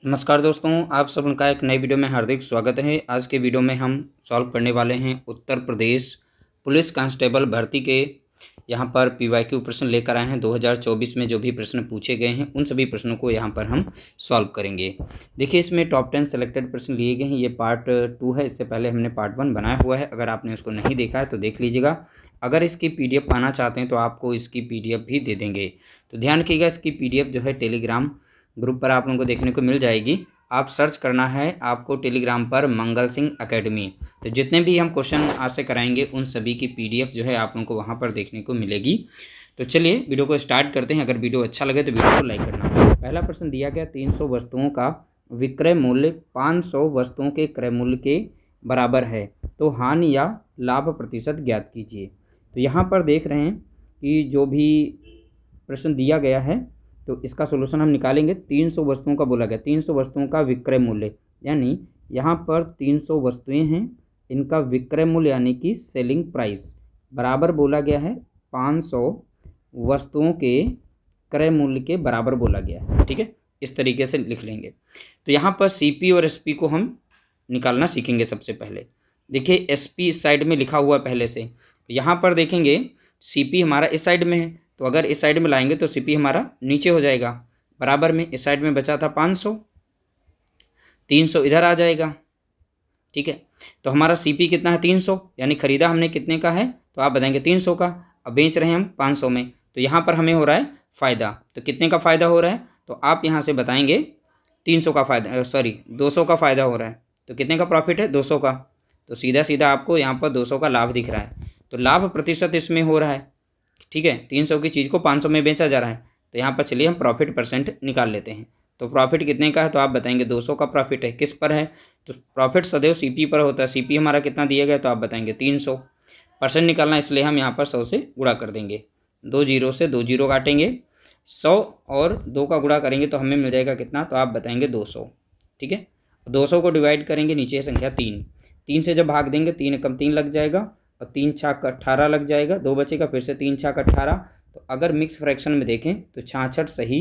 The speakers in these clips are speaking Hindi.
नमस्कार दोस्तों, आप सबका एक नई वीडियो में हार्दिक स्वागत है। आज के वीडियो में हम सॉल्व करने वाले हैं उत्तर प्रदेश पुलिस कांस्टेबल भर्ती के यहाँ पर पीवाईक्यू प्रश्न लेकर आए हैं। 2024 में जो भी प्रश्न पूछे गए हैं उन सभी प्रश्नों को यहाँ पर हम सॉल्व करेंगे। देखिए, इसमें टॉप 10 सेलेक्टेड प्रश्न लिए गए हैं। ये पार्ट 2 है। इससे पहले हमने पार्ट 1 बनाया हुआ है। अगर आपने उसको नहीं देखा है तो देख लीजिएगा। अगर इसकी PDF पाना चाहते हैं तो आपको इसकी PDF भी दे देंगे। तो ध्यान रखिएगा, इसकी PDF जो है टेलीग्राम ग्रुप पर आप लोगों को देखने को मिल जाएगी। आप सर्च करना है आपको टेलीग्राम पर मंगल सिंह एकेडमी। तो जितने भी हम क्वेश्चन आज से कराएंगे उन सभी की PDF जो है आप लोगों को वहां पर देखने को मिलेगी। तो चलिए वीडियो को स्टार्ट करते हैं। अगर वीडियो अच्छा लगे तो वीडियो को लाइक करना। पहला प्रश्न दिया गया, 300 वस्तुओं का विक्रय मूल्य 500 वस्तुओं के क्रय मूल्य के बराबर है, तो हानि या लाभ प्रतिशत ज्ञात कीजिए। तो यहाँ पर देख रहे हैं कि जो भी प्रश्न दिया गया है तो इसका सोल्यूशन हम निकालेंगे। 300 वस्तुओं का बोला गया, 300 वस्तुओं का विक्रय मूल्य, यानी यहाँ पर 300 वस्तुएं हैं, इनका विक्रय मूल्य यानी कि सेलिंग प्राइस बराबर बोला गया है 500 वस्तुओं के क्रय मूल्य के बराबर बोला गया है। ठीक है, इस तरीके से लिख लेंगे। तो यहाँ पर CP और SP को हम निकालना सीखेंगे। सबसे पहले देखिए, SP इस साइड में लिखा हुआ पहले से। यहाँ पर देखेंगे CP हमारा इस साइड में है, तो अगर इस साइड में लाएंगे तो CP हमारा नीचे हो जाएगा। बराबर में इस साइड में बचा था 500, 300 इधर आ जाएगा। ठीक है, तो हमारा CP कितना है 300, यानी खरीदा हमने कितने का है तो आप बताएंगे 300 का। अब बेच रहे हैं हम 500 में, तो यहाँ पर हमें हो रहा है फ़ायदा। तो कितने का फ़ायदा हो रहा है तो आप यहाँ से बताएंगे 300 का फ़ायदा, 200 का फ़ायदा हो रहा है। तो कितने का प्रॉफिट है 200 का। तो सीधा सीधा आपको यहाँ पर 200 का लाभ दिख रहा है। तो लाभ प्रतिशत इसमें हो रहा है। ठीक है, 300 की चीज़ को 500 में बेचा जा रहा है। तो यहाँ पर चलिए हम प्रॉफिट परसेंट निकाल लेते हैं। तो प्रॉफिट कितने का है तो आप बताएंगे 200 का प्रॉफिट है। किस पर है तो प्रॉफिट सदैव CP पर होता है। CP हमारा कितना दिया गया तो आप बताएंगे 300। परसेंट निकालना इसलिए हम यहाँ पर 100 से गुणा कर देंगे। 2 जीरो से 2 जीरो काटेंगे, 100 और 2 का गुणा करेंगे तो हमें मिल जाएगा कितना तो आप बताएंगे 200। ठीक है, 200 को डिवाइड करेंगे, नीचे संख्या 3 से जब भाग देंगे 3 एकम 3 लग जाएगा और 3 छाक 18 लग जाएगा। 2 बचेगा, फिर से 3 छाक 18। तो अगर मिक्स फ्रैक्शन में देखें तो 66 सही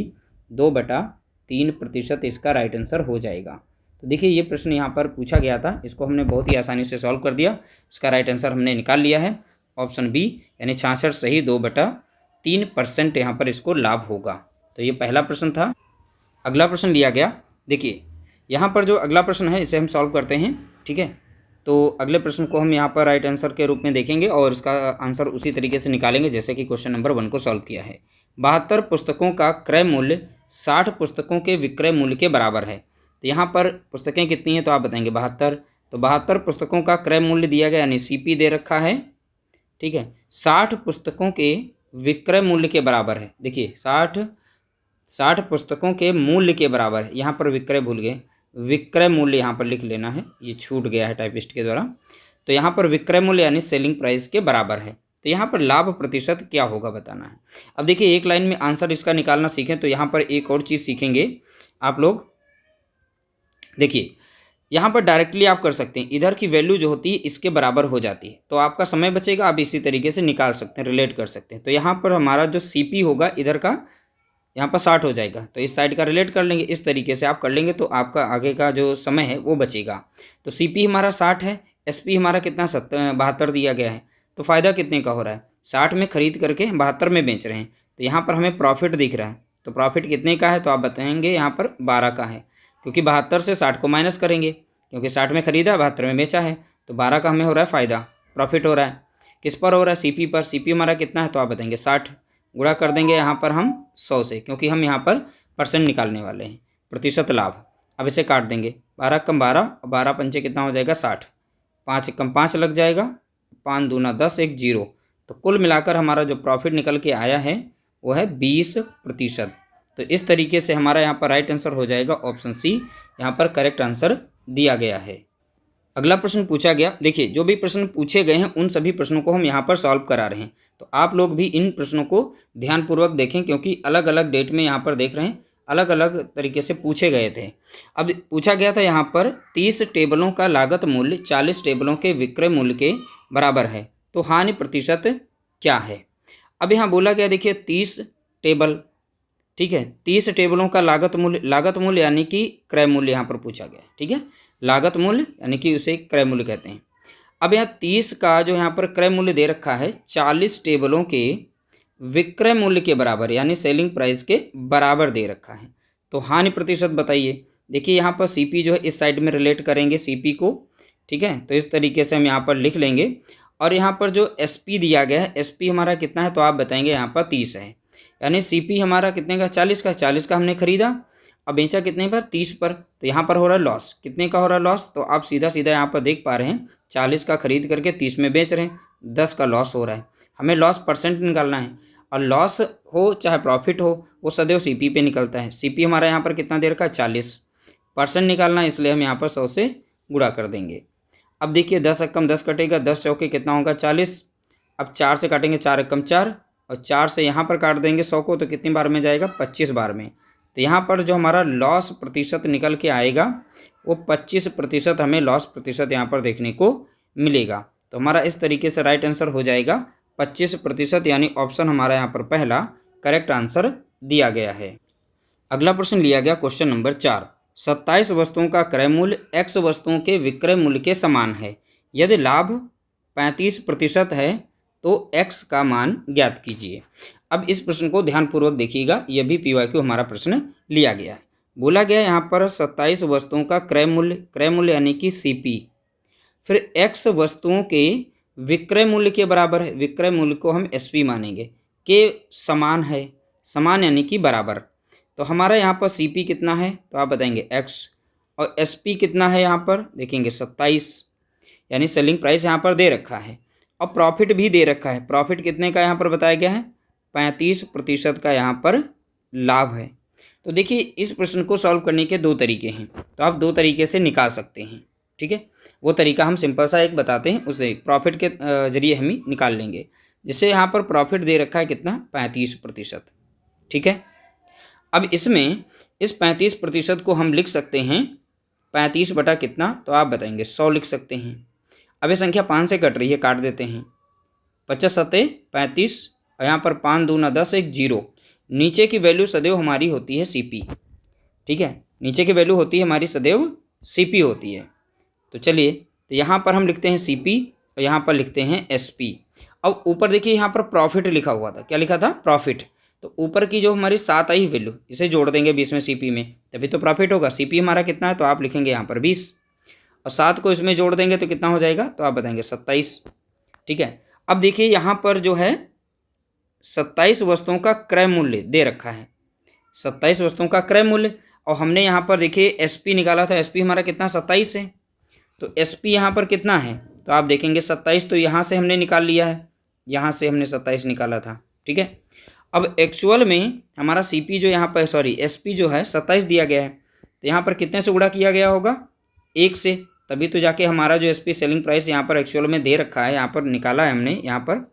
2/3% इसका राइट आंसर हो जाएगा। तो देखिए, ये प्रश्न यहाँ पर पूछा गया था, इसको हमने बहुत ही आसानी से सॉल्व कर दिया। इसका राइट आंसर हमने निकाल लिया है, ऑप्शन बी, यानी 66 सही 2/3% यहाँ पर इसको लाभ होगा। तो ये पहला प्रश्न था। अगला प्रश्न लिया गया, देखिए यहाँ पर जो अगला प्रश्न है इसे हम सॉल्व करते हैं। ठीक है, तो अगले प्रश्न को हम यहाँ पर राइट आंसर के रूप में देखेंगे और इसका आंसर उसी तरीके से निकालेंगे जैसे कि क्वेश्चन नंबर 1 को सॉल्व किया है। 72 पुस्तकों का क्रय मूल्य 60 पुस्तकों के विक्रय मूल्य के बराबर है। तो यहाँ पर पुस्तकें कितनी हैं तो आप बताएंगे 72। तो 72 पुस्तकों का क्रय मूल्य दिया गया, यानी CP दे रखा है। ठीक है, 60 पुस्तकों के विक्रय मूल्य के बराबर है। देखिए 60 पुस्तकों के मूल्य के बराबर है। यहाँ पर विक्रय भूल गए, विक्रय मूल्य यहाँ पर लिख लेना है, ये छूट गया है टाइपिस्ट के द्वारा। तो यहाँ पर विक्रय मूल्य यानी सेलिंग प्राइस के बराबर है। तो यहाँ पर लाभ प्रतिशत क्या होगा बताना है। अब देखिए, एक लाइन में आंसर इसका निकालना सीखें तो यहाँ पर एक और चीज़ सीखेंगे आप लोग। देखिए, यहाँ पर डायरेक्टली आप कर सकते हैं, इधर की वैल्यू जो होती है इसके बराबर हो जाती है, तो आपका समय बचेगा। आप इसी तरीके से निकाल सकते हैं, रिलेट कर सकते हैं। तो यहाँ पर हमारा जो CP होगा इधर का, यहाँ पर 60 हो जाएगा, तो इस साइड का रिलेट कर लेंगे। इस तरीके से आप कर लेंगे तो आपका आगे का जो समय है वो बचेगा। तो CP हमारा 60 है, SP हमारा कितना 72 दिया गया है। तो फ़ायदा कितने का हो रहा है, 60 में खरीद करके 72 में बेच रहे हैं। तो यहाँ पर हमें प्रॉफिट दिख रहा है। तो प्रॉफिट कितने का है तो आप बताएंगे यहाँ पर 12 का है, क्योंकि 72 से 60 को माइनस करेंगे, क्योंकि 60 में खरीदा 72 में बेचा है। तो 12 का हमें हो रहा है फ़ायदा, प्रॉफिट हो रहा है। किस पर हो रहा है, CP पर। CP हमारा कितना है तो आप बताएंगे 60। गुणा कर देंगे यहाँ पर हम 100 से, क्योंकि हम यहाँ पर परसेंट निकालने वाले हैं, प्रतिशत लाभ। अब इसे काट देंगे, 12 कम 12, 12 पंचे कितना हो जाएगा 60, 5 कम 5 लग जाएगा, 5 दूना 10, 1 जीरो। तो कुल मिलाकर हमारा जो प्रॉफिट निकल के आया है वो है 20%। तो इस तरीके से हमारा यहाँ पर राइट आंसर हो जाएगा ऑप्शन C, यहाँ पर करेक्ट आंसर दिया गया है। अगला प्रश्न पूछा गया, देखिए जो भी प्रश्न पूछे गए हैं उन सभी प्रश्नों को हम यहाँ पर सॉल्व करा रहे हैं। तो आप लोग भी इन प्रश्नों को ध्यानपूर्वक देखें, क्योंकि अलग अलग डेट में यहाँ पर देख रहे हैं अलग अलग तरीके से पूछे गए थे। अब पूछा गया था यहाँ पर 30 टेबलों का लागत मूल्य 40 टेबलों के विक्रय मूल्य के बराबर है, तो हानि प्रतिशत क्या है। अब यहाँ बोला गया, देखिए 30 टेबल ठीक है। 30 टेबलों का लागत मूल्य यानी कि क्रय मूल्य यहाँ पर पूछा गया है। ठीक है, लागत मूल्य यानी कि उसे क्रय मूल्य कहते हैं। अब यहाँ 30 का जो यहाँ पर क्रय मूल्य दे रखा है 40 टेबलों के विक्रय मूल्य के बराबर यानी सेलिंग प्राइस के बराबर दे रखा है। तो हानि प्रतिशत बताइए। देखिए यहाँ पर सीपी जो है इस साइड में रिलेट करेंगे सीपी को। ठीक है, तो इस तरीके से हम यहाँ पर लिख लेंगे। और यहाँ पर जो एसपी दिया गया है, एसपी हमारा कितना है तो आप बताएंगे यहाँ पर 30 है। यानी सीपी हमारा कितने का, 40 का। 40 का हमने खरीदा, अब बेचा कितने पर, 30 पर। तो यहाँ पर हो रहा है लॉस। कितने का हो रहा है लॉस, तो आप सीधा सीधा यहाँ पर देख पा रहे हैं 40 का खरीद करके 30 में बेच रहे हैं, 10 का लॉस हो रहा है। हमें लॉस परसेंट निकालना है, और लॉस हो चाहे प्रॉफिट हो वो सदैव सीपी पे निकलता है। सीपी हमारा यहाँ पर कितना दे रखा है, 40%। निकालना है, इसलिए हम यहाँ पर 100 से गुणा कर देंगे। अब देखिए 10 एकम 10 कटेगा, 10 चौके कितना होगा 40। अब 4 से काटेंगे, 4 एकम 4, और 4 से यहाँ पर काट देंगे 100 को, तो कितनी बार में जाएगा, 25 बार में। तो यहाँ पर जो हमारा लॉस प्रतिशत निकल के आएगा वो 25% हमें लॉस प्रतिशत यहाँ पर देखने को मिलेगा। तो हमारा इस तरीके से राइट आंसर हो जाएगा 25%, यानी ऑप्शन हमारा यहाँ पर पहला करेक्ट आंसर दिया गया है। अगला प्रश्न लिया गया क्वेश्चन नंबर 4। 27 वस्तुओं का क्रय मूल्य x वस्तुओं के विक्रय मूल्य के समान है। यदि लाभ 35% है तो x का मान ज्ञात कीजिए। अब इस प्रश्न को ध्यानपूर्वक देखिएगा, यह भी पीवाईक्यू हमारा प्रश्न लिया गया है। बोला गया यहाँ पर 27 वस्तुओं का क्रय मूल्य यानी कि सीपी, फिर x वस्तुओं के विक्रय मूल्य के बराबर है। विक्रय मूल्य को हम एसपी मानेंगे, के समान है, समान यानी कि बराबर। तो हमारा यहाँ पर सीपी कितना है तो आप बताएंगे x, और एसपी कितना है यहाँ पर देखेंगे 27, यानी सेलिंग प्राइस यहाँ पर दे रखा है, और प्रॉफिट भी दे रखा है। प्रॉफिट कितने का यहाँ पर बताया गया है, 35% का यहाँ पर लाभ है। तो देखिए इस प्रश्न को सॉल्व करने के दो तरीके हैं, तो आप दो तरीके से निकाल सकते हैं। ठीक है, वो तरीका हम सिंपल सा एक बताते हैं, उसे प्रॉफिट के जरिए हम ही निकाल लेंगे। जैसे यहाँ पर प्रॉफिट दे रखा है कितना, 35%। ठीक है, अब इसमें इस 35% को हम लिख सकते हैं 35 बटा कितना, तो आप बताएंगे 100 लिख सकते हैं। अब ये संख्या 5 से कट रही है, काट देते हैं। 50 सत्ते 35, और यहाँ पर 5 दूना 10, एक 0। नीचे की वैल्यू सदैव हमारी होती है सीपी। ठीक है, नीचे की वैल्यू होती है हमारी सदैव सीपी होती है। तो चलिए, तो यहाँ पर हम लिखते हैं सीपी और यहाँ पर लिखते हैं एसपी। अब ऊपर देखिए यहाँ पर प्रॉफिट लिखा हुआ था, क्या लिखा था, प्रॉफिट। तो ऊपर की जो हमारी 7 आई वैल्यू, इसे जोड़ देंगे 20 में सीपी में, तभी तो प्रॉफिट होगा। सीपी हमारा कितना है तो आप लिखेंगे यहाँ पर 20, और 7 को इसमें जोड़ देंगे तो कितना हो जाएगा, तो आप बताएंगे 27। ठीक है, अब देखिए यहाँ पर जो है 27 वस्तुओं का क्रय मूल्य दे रखा है, 27 वस्तुओं का क्रय मूल्य, और हमने यहाँ पर देखिए एसपी निकाला था। एसपी हमारा कितना, 27 है। तो एसपी यहाँ पर कितना है तो आप देखेंगे 27, तो यहाँ से हमने निकाल लिया है, यहाँ से हमने 27 निकाला था। ठीक है, अब एक्चुअल में हमारा सीपी जो यहाँ पर एसपी जो है 27 दिया गया है, तो यहाँ पर कितने से गुणा किया गया होगा, 1 से, तभी तो जाके हमारा जो एसपी सेलिंग प्राइस यहाँ पर एक्चुअल में दे रखा है, यहाँ पर निकाला है हमने यहाँ पर।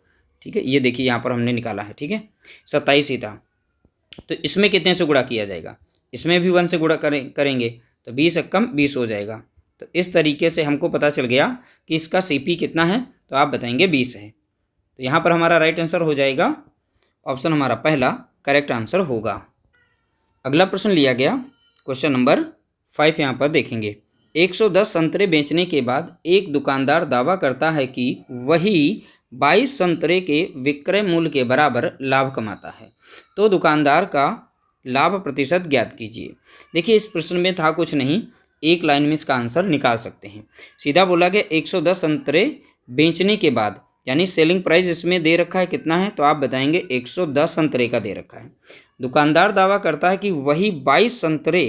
ठीक है, ये देखिए यहाँ पर हमने निकाला है। ठीक है, 27 ही था, तो इसमें कितने से गुणा किया जाएगा, इसमें भी 1 से गुणा करेंगे तो 20 एकम 20 हो जाएगा। तो इस तरीके से हमको पता चल गया कि इसका सीपी कितना है, तो आप बताएंगे 20 है। तो यहाँ पर हमारा राइट आंसर हो जाएगा, ऑप्शन हमारा पहला करेक्ट आंसर होगा। अगला प्रश्न लिया गया क्वेश्चन नंबर 5, यहाँ पर देखेंगे। 110 संतरे बेचने के बाद एक दुकानदार दावा करता है कि वही 22 संतरे के विक्रय मूल्य के बराबर लाभ कमाता है, तो दुकानदार का लाभ प्रतिशत ज्ञात कीजिए। देखिए इस प्रश्न में था कुछ नहीं, एक लाइन में इसका आंसर निकाल सकते हैं। सीधा बोला गया 110 संतरे बेचने के बाद, यानी सेलिंग प्राइस इसमें दे रखा है कितना है, तो आप बताएंगे 110 संतरे का दे रखा है। दुकानदार दावा करता है कि वही 22 संतरे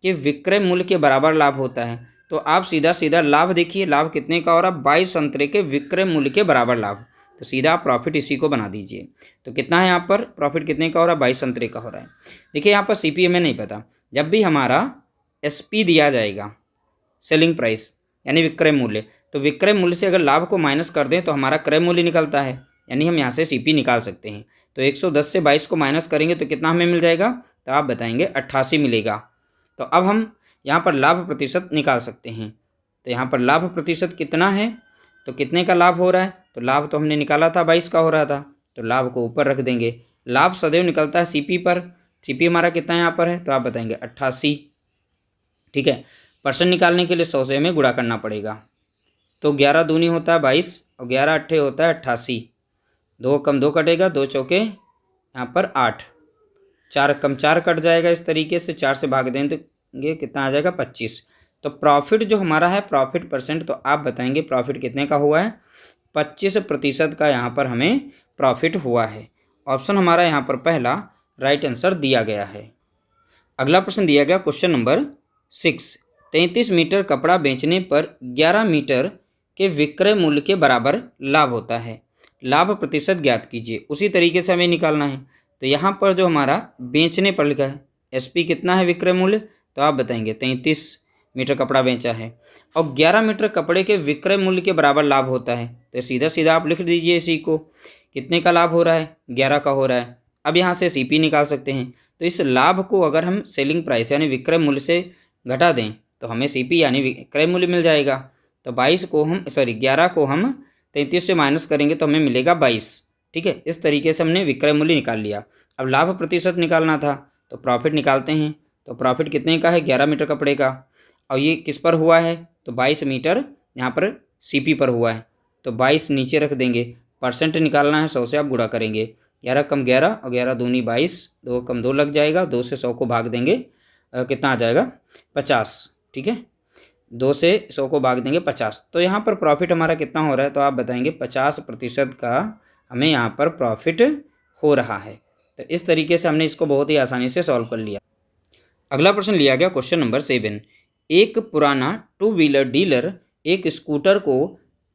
के विक्रय मूल्य के बराबर लाभ होता है, तो आप सीधा सीधा लाभ देखिए, लाभ कितने का हो रहा है, 22 संतरे के विक्रय मूल्य के बराबर लाभ। तो सीधा आप प्रॉफिट इसी को बना दीजिए। तो कितना है यहाँ पर प्रॉफिट कितने का हो रहा है, 22 संतरे का हो रहा है। देखिए यहाँ पर सीपी हमें नहीं पता, जब भी हमारा एसपी दिया जाएगा सेलिंग प्राइस यानी विक्रय मूल्य, तो विक्रय मूल्य से अगर लाभ को माइनस कर दें तो हमारा क्रय मूल्य निकलता है, यानी हम यहाँ से सीपी निकाल सकते हैं। तो 110 से 22 को माइनस करेंगे तो कितना हमें मिल जाएगा, तो आप बताएंगे 88 मिलेगा। तो अब हम यहाँ पर लाभ प्रतिशत निकाल सकते हैं। तो यहाँ पर लाभ प्रतिशत कितना है, तो कितने का लाभ हो रहा है, तो लाभ तो हमने निकाला था 22 का हो रहा था, तो लाभ को ऊपर रख देंगे। लाभ सदैव निकलता है सीपी पर, सीपी हमारा कितना यहाँ पर है, तो आप बताएंगे 88। ठीक है, परसेंट निकालने के लिए 100 से हमें गुणा करना पड़ेगा। तो 11 दूनी होता है 22 और 11 अट्ठे होता है 88। 2 कम 2 कटेगा, 2 चौके यहाँ पर 8, 4 कम 4 कट जाएगा। इस तरीके से 4 से भाग देंगे कितना आ जाएगा 25। तो प्रॉफिट जो हमारा है प्रॉफिट परसेंट, तो आप बताएंगे प्रॉफिट कितने का हुआ है, 25% का यहाँ पर हमें प्रॉफिट हुआ है। ऑप्शन हमारा यहाँ पर पहला राइट आंसर दिया गया है। अगला प्रश्न दिया गया क्वेश्चन नंबर 6, 33 मीटर कपड़ा बेचने पर 11 मीटर के विक्रय मूल्य के बराबर लाभ होता है, लाभ प्रतिशत ज्ञात कीजिए। उसी तरीके से हमें निकालना है। तो यहाँ पर जो हमारा बेचने पर लिखा है एसपी कितना है विक्रय मूल्य, तो आप बताएंगे 33 मीटर कपड़ा बेचा है और 11 मीटर कपड़े के विक्रय मूल्य के बराबर लाभ होता है। तो सीधा सीधा आप लिख दीजिए इसी को, कितने का लाभ हो रहा है, 11 का हो रहा है। अब यहाँ से सीपी निकाल सकते हैं। तो इस लाभ को अगर हम सेलिंग प्राइस यानी विक्रय मूल्य से घटा दें तो हमें सीपी यानी विक्रय मूल्य मिल जाएगा। तो 11 को हम 33 से माइनस करेंगे तो हमें मिलेगा 22। ठीक है, इस तरीके से हमने विक्रय मूल्य निकाल लिया। अब लाभ प्रतिशत निकालना था तो प्रॉफिट निकालते हैं। तो प्रॉफिट कितने का है, 11 मीटर कपड़े का, और ये किस पर हुआ है, तो 22 मीटर यहाँ पर सीपी पर हुआ है। तो 22 नीचे रख देंगे, परसेंट निकालना है, 100 से आप गुणा करेंगे। 11 कम 11 और 11 दूनी 22, 2 कम 2 लग जाएगा, 2 से 100 को भाग देंगे कितना आ जाएगा 50। ठीक है, 2 से 100 को भाग देंगे 50। तो यहाँ पर प्रॉफिट हमारा कितना हो रहा है, तो आप बताएंगे 50% का हमें यहाँ पर प्रॉफिट हो रहा है। तो इस तरीके से हमने इसको बहुत ही आसानी से सॉल्व कर लिया। अगला प्रश्न लिया गया क्वेश्चन नंबर 7, एक पुराना 2 व्हीलर डीलर एक स्कूटर को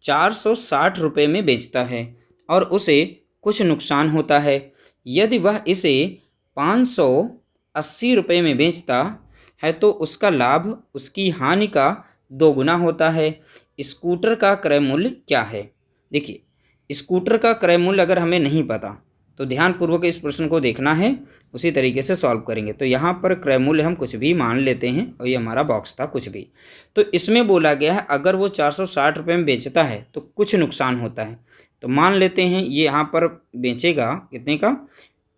460 रुपये में बेचता है और उसे कुछ नुकसान होता है। यदि वह इसे 580 रुपये में बेचता है तो उसका लाभ उसकी हानि का 2 गुना होता है। स्कूटर का क्रय मूल्य क्या है। देखिए, स्कूटर का क्रय मूल्य अगर हमें नहीं पता तो ध्यानपूर्वक इस प्रश्न को देखना है, उसी तरीके से सॉल्व करेंगे। तो यहाँ पर क्रय मूल्य हम कुछ भी मान लेते हैं और ये हमारा बॉक्स था कुछ भी। तो इसमें बोला गया है अगर वो 460 रुपये में बेचता है तो कुछ नुकसान होता है। तो मान लेते हैं ये यहाँ पर बेचेगा कितने का,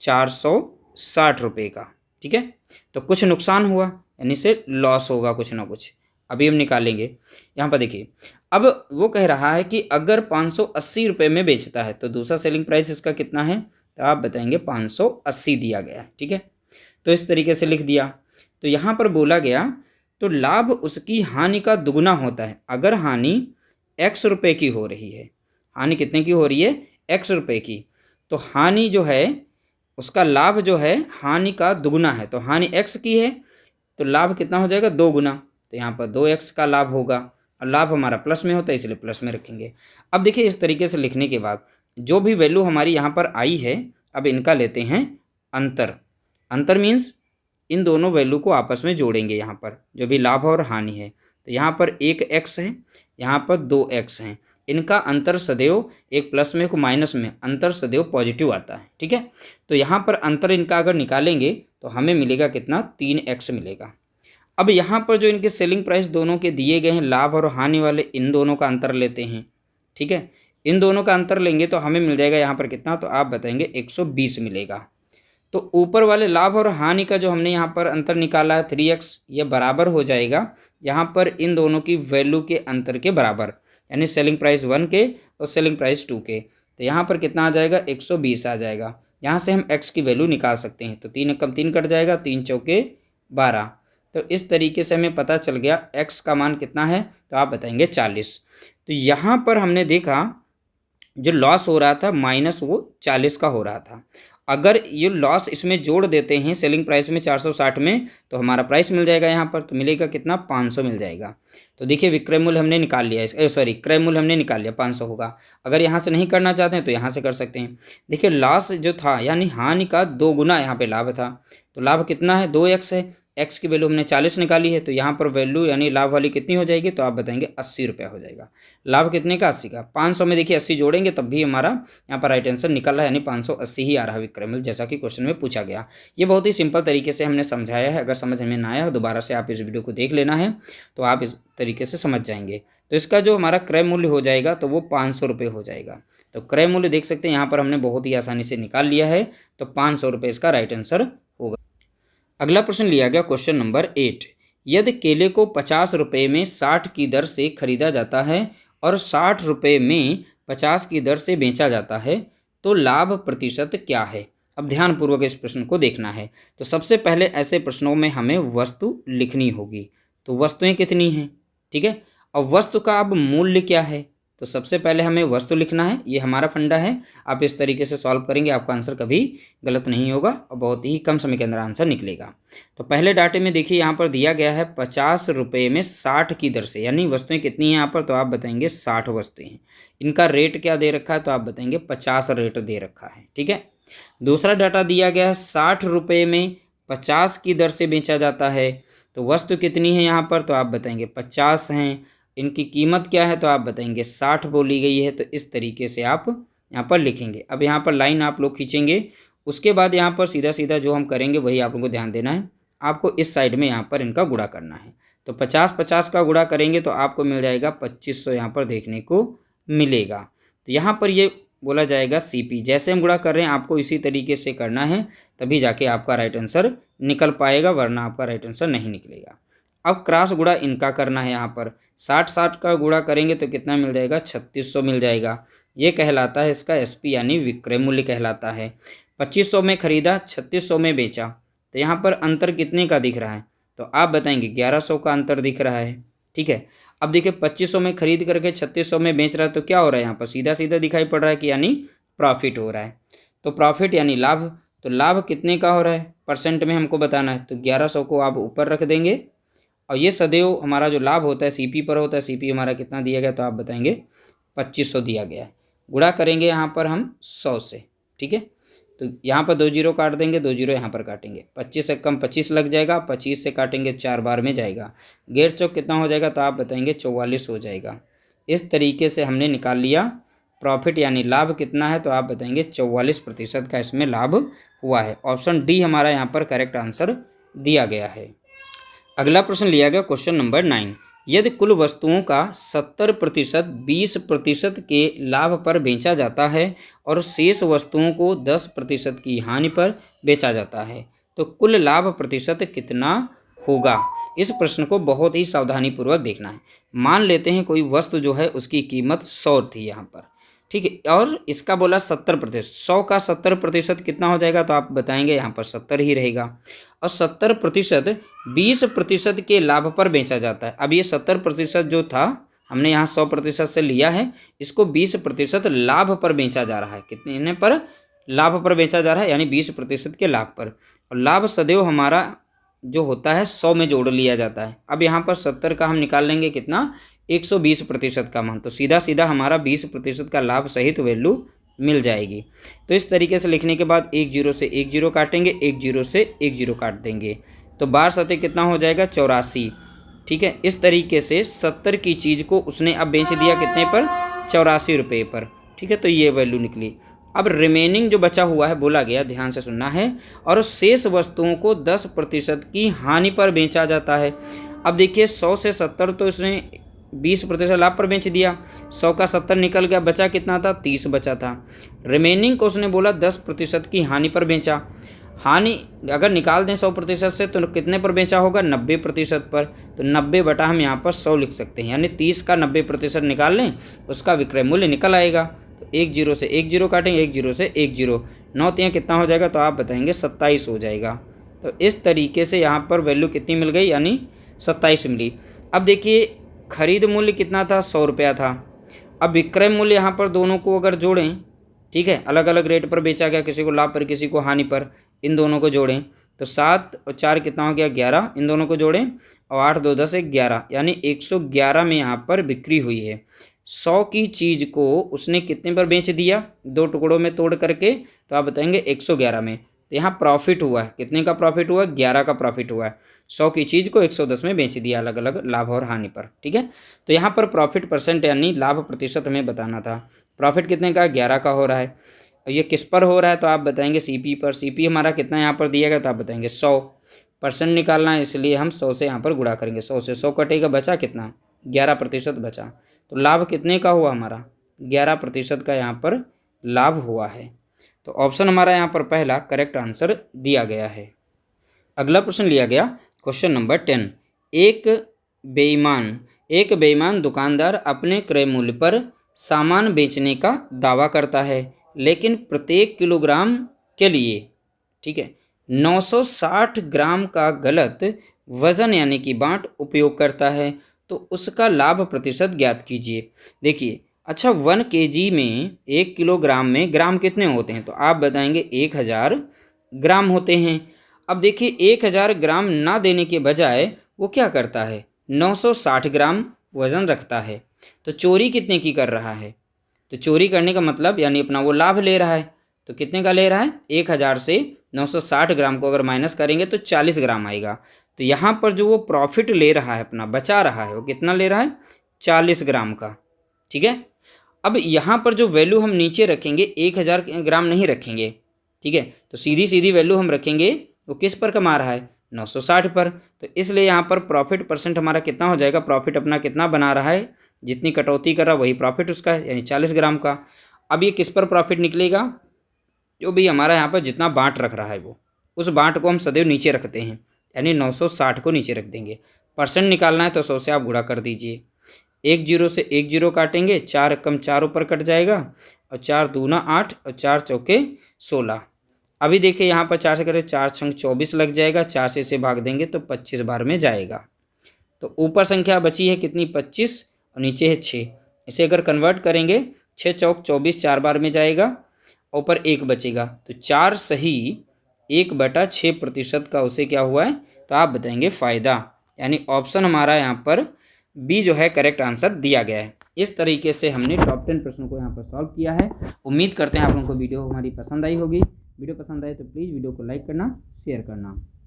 460 रुपये का। ठीक है, तो कुछ नुकसान हुआ यानी से लॉस होगा कुछ ना कुछ। अभी हम निकालेंगे। यहाँ पर देखिए, अब वो कह रहा है कि अगर 580 रुपये में बेचता है तो दूसरा सेलिंग प्राइस इसका कितना है, तो आप बताएंगे 580 दिया गया है। ठीक है, तो इस तरीके से लिख दिया। तो यहाँ पर बोला गया तो लाभ उसकी हानि का दुगुना होता है। अगर हानि x रुपये की हो रही है, हानि कितने की हो रही है, x रुपये की, तो हानि जो है उसका लाभ जो है हानि का दुगुना है। तो हानि x की है तो लाभ कितना हो जाएगा, 2 गुना। तो यहाँ पर 2x का लाभ होगा और लाभ हमारा प्लस में होता है इसलिए प्लस में रखेंगे। अब देखिए, इस तरीके से लिखने के बाद जो भी वैल्यू हमारी यहाँ पर आई है, अब इनका लेते हैं अंतर। अंतर मीन्स इन दोनों वैल्यू को आपस में जोड़ेंगे। यहाँ पर जो भी लाभ और हानि है, तो यहाँ पर 1x है, यहाँ पर 2x है। इनका अंतर सदैव एक प्लस में को माइनस में, अंतर सदैव पॉजिटिव आता है। ठीक है, तो यहाँ पर अंतर इनका अगर निकालेंगे तो हमें मिलेगा कितना, 3x मिलेगा। अब यहाँ पर जो इनके सेलिंग प्राइस दोनों के दिए गए हैं, लाभ और हानि वाले, इन दोनों का अंतर लेते हैं। ठीक है, इन दोनों का अंतर लेंगे तो हमें मिल जाएगा यहाँ पर कितना, तो आप बताएंगे 120 मिलेगा। तो ऊपर वाले लाभ और हानि का जो हमने यहाँ पर अंतर निकाला है 3x, ये बराबर हो जाएगा यहाँ पर इन दोनों की वैल्यू के अंतर के बराबर, यानी सेलिंग प्राइस 1 के और सेलिंग प्राइस 2 के। तो यहाँ पर कितना आ जाएगा, 120 आ जाएगा। यहाँ से हम x की वैल्यू निकाल सकते हैं। तो 3 कम 3 कट जाएगा, 3 चौके 12। तो इस तरीके से हमें पता चल गया x का मान कितना है, तो आप बताएंगे 40। तो यहाँ पर हमने देखा जो लॉस हो रहा था माइनस वो 40 का हो रहा था। अगर ये लॉस इसमें जोड़ देते हैं सेलिंग प्राइस में 460 में, तो हमारा प्राइस मिल जाएगा यहाँ पर, तो मिलेगा कितना, 500 मिल जाएगा। तो देखिए विक्रय मूल्य हमने निकाल लिया, क्रय मूल्य हमने निकाल लिया 500 होगा। अगर यहाँ से नहीं करना चाहते हैं तो यहाँ से कर सकते हैं। देखिए लॉस जो था यानी हानि का 2 गुना यहाँ पे लाभ था। तो लाभ कितना है, 2x है, x की वैल्यू हमने 40 निकाली है। तो यहाँ पर वैल्यू यानी लाभ वाली कितनी हो जाएगी, तो आप बताएंगे 80 रुपया हो जाएगा। लाभ कितने का, 80 का। 500 में देखिए 80 जोड़ेंगे तब भी हमारा यहाँ पर राइट आंसर निकल रहा है, यानी 580 ही आ रहा है विक्रय मूल्य, जैसा कि क्वेश्चन में पूछा गया। ये बहुत ही सिंपल तरीके से हमने समझाया है। अगर समझ में ना आया हो दोबारा से आप इस वीडियो को देख लेना है, तो आप इस तरीके से समझ जाएंगे। तो इसका जो हमारा क्रय मूल्य हो जाएगा तो वो 500 रुपये हो जाएगा। तो क्रय मूल्य देख सकते हैं यहाँ पर हमने बहुत ही आसानी से निकाल लिया है। तो 500 रुपये इसका राइट आंसर होगा। अगला प्रश्न लिया गया क्वेश्चन नंबर 8। यदि केले को 50 रुपये में 60 की दर से खरीदा जाता है और 60 रुपये में 50 की दर से बेचा जाता है तो लाभ प्रतिशत क्या है। अब ध्यानपूर्वक इस प्रश्न को देखना है। तो सबसे पहले ऐसे प्रश्नों में हमें वस्तु लिखनी होगी। तो वस्तुएं कितनी हैं, ठीक है, और वस्तु का अब मूल्य क्या है। तो सबसे पहले हमें वस्तु लिखना है, ये हमारा फंडा है। आप इस तरीके से सॉल्व करेंगे, आपका आंसर कभी गलत नहीं होगा और बहुत ही कम समय के अंदर आंसर निकलेगा। तो पहले डाटे में देखिए यहाँ पर दिया गया है 50 रुपये में 60 की दर से, यानी वस्तुएं कितनी हैं यहाँ पर, तो आप बताएंगे 60 वस्तुएं हैं। इनका रेट क्या दे रखा है, तो आप बताएंगे 50 रेट दे रखा है, ठीक है। दूसरा डाटा दिया गया है 60 रुपये में 50 की दर से बेचा जाता है। तो वस्तु कितनी है यहाँ पर, तो आप बताएंगे 50 हैं। इनकी कीमत क्या है, तो आप बताएंगे 60 बोली गई है। तो इस तरीके से आप यहाँ पर लिखेंगे। अब यहाँ पर लाइन आप लोग खींचेंगे, उसके बाद यहाँ पर सीधा सीधा जो हम करेंगे वही आप लोगों को ध्यान देना है। आपको इस साइड में यहाँ पर इनका गुणा करना है। तो 50-50 का गुणा करेंगे तो आपको मिल जाएगा 2500 यहाँ पर देखने को मिलेगा। तो यहाँ पर ये बोला जाएगा CP। जैसे हम गुणा कर रहे हैं आपको इसी तरीके से करना है, तभी जाके आपका राइट आंसर निकल पाएगा, वरना आपका राइट आंसर नहीं निकलेगा। अब क्रॉस गुणा इनका करना है। यहाँ पर 60-60 का गुणा करेंगे तो कितना मिल जाएगा, 3600 मिल जाएगा। ये कहलाता है इसका SP यानी विक्रय मूल्य कहलाता है। 2500 में खरीदा, 3600 में बेचा। तो यहाँ पर अंतर कितने का दिख रहा है, तो आप बताएंगे 1100 का अंतर दिख रहा है, ठीक है। अब देखिए 2500 में खरीद करके 3600 में बेच रहा है, तो क्या हो रहा है यहाँ पर सीधा सीधा दिखाई पड़ रहा है कि यानी प्रॉफिट हो रहा है। तो प्रॉफिट यानी लाभ। तो लाभ कितने का हो रहा है, परसेंट में हमको बताना है। तो 1100 को आप ऊपर रख देंगे और ये सदैव हमारा जो लाभ होता है CP पर होता है। CP हमारा कितना दिया गया, तो आप बताएंगे 2500 दिया गया है। गुणा करेंगे यहाँ पर हम 100 से, ठीक है। तो यहाँ पर 2 जीरो काट देंगे, 2 जीरो यहाँ पर काटेंगे, 25 से कम 25 लग जाएगा, 25 से काटेंगे 4 बार में जाएगा। गेट चौक कितना हो जाएगा, तो आप बताएंगे 44 हो जाएगा। इस तरीके से हमने निकाल लिया प्रॉफिट यानी लाभ कितना है, तो आप बताएंगे 44% का इसमें लाभ हुआ है। ऑप्शन D हमारा यहाँ पर करेक्ट आंसर दिया गया है। अगला प्रश्न लिया गया क्वेश्चन नंबर 9। यदि कुल वस्तुओं का 70% 20% के लाभ पर बेचा जाता है और शेष वस्तुओं को 10% की हानि पर बेचा जाता है तो कुल लाभ प्रतिशत कितना होगा। इस प्रश्न को बहुत ही सावधानी पूर्वक देखना है। मान लेते हैं कोई वस्तु जो है उसकी कीमत 100 थी यहाँ पर, ठीक है, और इसका बोला 70%। 100 का 70% कितना हो जाएगा, तो आप बताएंगे यहाँ पर 70 ही रहेगा। और 70% 20% के लाभ पर बेचा जाता है। अब ये 70% जो था हमने यहाँ 100% से लिया है, इसको 20% लाभ पर बेचा जा रहा है। कितने पर, लाभ पर बेचा जा रहा है, यानी 20% के लाभ पर। और लाभ सदैव हमारा जो होता है 100 में जोड़ लिया जाता है। अब यहाँ पर 70 का हम निकाल लेंगे कितना, 120% का मान। तो सीधा सीधा हमारा 20% का लाभ सहित वैल्यू मिल जाएगी। तो इस तरीके से लिखने के बाद 1 जीरो से 1 जीरो काटेंगे, 1 जीरो से 1 जीरो काट देंगे। तो 12 सतह कितना हो जाएगा, 84, ठीक है। इस तरीके से 70 की चीज़ को उसने अब बेच दिया कितने पर, 84 रुपये पर, ठीक है। तो ये वैल्यू निकली। अब रिमेनिंग जो बचा हुआ है बोला गया, ध्यान से सुनना है, और शेष वस्तुओं को 10% की हानि पर बेचा जाता है। अब देखिए 100 से 70 तो इसने 20% लाभ पर बेच दिया, 100 का 70 निकल गया, बचा कितना था, 30 बचा था। रिमेनिंग को उसने बोला 10% की हानि पर बेचा। हानि अगर निकाल दें 100% से तो कितने पर बेचा होगा, 90% पर। तो 90 बटा हम यहाँ पर 100 लिख सकते हैं, यानी 30 का 90% निकाल लें, उसका विक्रय मूल्य निकल आएगा। तो 1 जीरो से 1 जीरो काटेंगे, 1 जीरो से 1 जीरो, 9 तियाँ कितना हो जाएगा, तो आप बताएंगे 27 हो जाएगा। तो इस तरीके से यहाँ पर वैल्यू कितनी मिल गई, यानी 27 मिली। अब देखिए खरीद मूल्य कितना था, 100 रुपया था। अब विक्रय मूल्य यहाँ पर दोनों को अगर जोड़ें, ठीक है, अलग अलग रेट पर बेचा गया, किसी को लाभ पर किसी को हानि पर, इन दोनों को जोड़ें तो 7 और 4 कितना हो गया, 11, इन दोनों को जोड़ें और 8 2 10 11, यानी 111 में यहाँ पर बिक्री हुई है। 100 की चीज़ को उसने कितने पर बेच दिया, 2 टुकड़ों में तोड़ करके, तो आप बताएंगे 111 में। तो यहाँ प्रॉफिट हुआ है, कितने का प्रॉफिट हुआ, 11 का प्रॉफिट हुआ है। 100 की चीज़ को 110 में बेच दिया, अलग अलग लाभ और हानि पर, ठीक है। तो यहाँ पर प्रॉफिट परसेंट यानी लाभ प्रतिशत हमें बताना था। प्रॉफिट कितने का, 11 का हो रहा है। और ये किस पर हो रहा है, तो आप बताएंगे CP पर। CP हमारा कितना यहाँ पर दिया गया, तो आप बताएंगे 100%। निकालना है इसलिए हम 100 से यहाँ पर गुणा करेंगे। 100 से 100 कटेगा, बचा कितना, 11% बचा। तो लाभ कितने का हुआ हमारा, 11% का यहाँ पर लाभ हुआ है। तो ऑप्शन हमारा यहाँ पर पहला करेक्ट आंसर दिया गया है। अगला प्रश्न लिया गया क्वेश्चन नंबर 10। एक बेईमान दुकानदार अपने क्रय मूल्य पर सामान बेचने का दावा करता है, लेकिन प्रत्येक किलोग्राम के लिए, ठीक है, 960 ग्राम का गलत वजन यानी कि बांट उपयोग करता है, तो उसका लाभ प्रतिशत ज्ञात कीजिए। देखिए, अच्छा 1 kg में 1 किलोग्राम में ग्राम कितने होते हैं, तो आप बताएंगे 1000 ग्राम होते हैं। अब देखिए 1000 ग्राम ना देने के बजाय वो क्या करता है, 960 ग्राम वजन रखता है। तो चोरी कितने की कर रहा है, तो चोरी करने का मतलब यानी अपना वो लाभ ले रहा है। तो कितने का ले रहा है, 1000 से 960 ग्राम को अगर माइनस करेंगे तो 40 ग्राम आएगा। तो यहाँ पर जो वो प्रॉफिट ले रहा है, अपना बचा रहा है, वो कितना ले रहा है, 40 ग्राम का। ठीक है, अब यहाँ पर जो वैल्यू हम नीचे रखेंगे 1000 ग्राम नहीं रखेंगे, ठीक है, तो सीधी सीधी वैल्यू हम रखेंगे वो किस पर कमा रहा है, 960 पर। तो इसलिए यहाँ पर प्रॉफिट परसेंट हमारा कितना हो जाएगा, प्रॉफिट अपना कितना बना रहा है, जितनी कटौती कर रहा है वही प्रॉफिट उसका है, यानी 40 ग्राम का। अब ये किस पर प्रॉफिट निकलेगा, जो भी हमारा यहाँ पर जितना बांट रख रहा है वो, उस बांट को हम सदैव नीचे रखते हैं, यानी 960 को नीचे रख देंगे। परसेंट निकालना है तो 100 से आप गुणा कर दीजिए। 1 0 से 1 0 काटेंगे, 4 रकम 4 ऊपर कट जाएगा, और 4 दूना 8 और 4 चौके 16। अभी देखिए यहाँ पर 4 से करें, 4 छंग 24 लग जाएगा, 4 से इसे भाग देंगे तो 25 बार में जाएगा। तो ऊपर संख्या बची है कितनी, 25, और नीचे है 6। इसे अगर कन्वर्ट करेंगे, 6 चौक 24 4 बार में जाएगा, ऊपर 1 बचेगा, तो 4 सही 1/6% का उसे क्या हुआ है, तो आप बताएंगे फ़ायदा। यानी ऑप्शन हमारा यहाँ पर बी जो है करेक्ट आंसर दिया गया है। इस तरीके से हमने टॉप 10 प्रश्नों को यहाँ पर सॉल्व किया है। उम्मीद करते हैं आप लोगों को वीडियो हमारी पसंद आई होगी। वीडियो पसंद आए तो प्लीज़ वीडियो को लाइक करना, शेयर करना।